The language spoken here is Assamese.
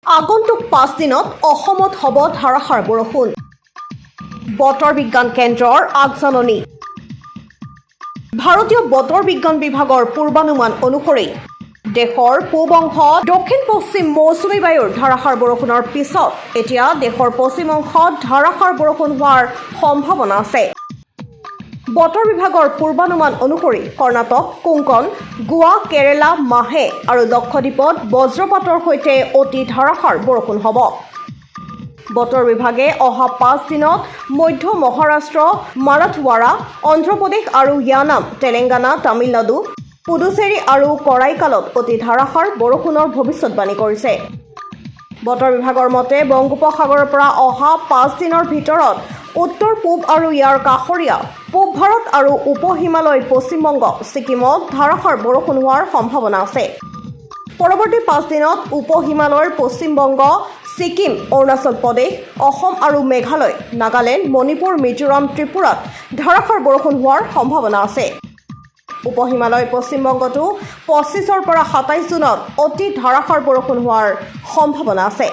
আগন্তুক 5 দিনত অসমত হ'ব ধাৰাসাৰ বৰষুণ। বতৰ বিজ্ঞান কেন্দ্ৰৰ আগজাননী। ভাৰতীয় বতৰ বিজ্ঞান বিভাগৰ পূৰ্বানুমান অনুসৰি দেশৰ পূব অংশত দক্ষিণ পশ্চিম মৌচুমী বায়ুৰ ধাৰাসাৰ বৰষুণৰ পিছত এতিয়া দেশৰ পশ্চিম অংশত ধাৰাসাৰ বৰষুণ হোৱাৰ সম্ভাৱনা আছে। বতৰ বিভাগৰ পূৰ্বানুমান অনুসৰি কৰ্ণাটক, কোংকণ, গোৱা, কেৰালা, মাহে আৰু লক্ষদ্বীপত বজ্ৰপাতৰ সৈতে অতি ধাৰাসাৰ বৰষুণ হ'ব। বতৰ বিভাগে অহা 5 দিনত মধ্য মহাৰাষ্ট্ৰ, মাৰাঠৱাড়া, অন্ধ্ৰপ্ৰদেশ আৰু য়ানাম, তেলেংগানা, তামিলনাডু, পুডুচেৰী আৰু কৰাইকালত অতি ধাৰাসাৰ বৰষুণৰ ভৱিষ্যতবাণী কৰিছে। বতৰ বিভাগৰ মতে বংগোপসাগৰৰ পৰা অহা 5 দিনৰ ভিতৰত উত্তৰ পূব আৰু ইয়াৰ কাষৰীয়া পূব ভাৰত আৰু উপ হিমালয়, পশ্চিমবংগ, ছিকিমত ধাৰাসাৰ বৰষুণ হোৱাৰ সম্ভাৱনা আছে। পৰৱৰ্তী 5 দিনত উপ হিমালয়ৰ পশ্চিমবংগ, ছিকিম, অৰুণাচল প্ৰদেশ, অসম আৰু মেঘালয়, নাগালেণ্ড, মণিপুৰ, মিজোৰাম, ত্ৰিপুৰাত ধাৰাসাৰ বৰষুণ হোৱাৰ সম্ভাৱনা আছে। উপ হিমালয় পশ্চিমবংগতো 25 পৰা 27 জুনত অতি ধাৰাসাৰ বৰষুণ হোৱাৰ সম্ভাৱনা আছে।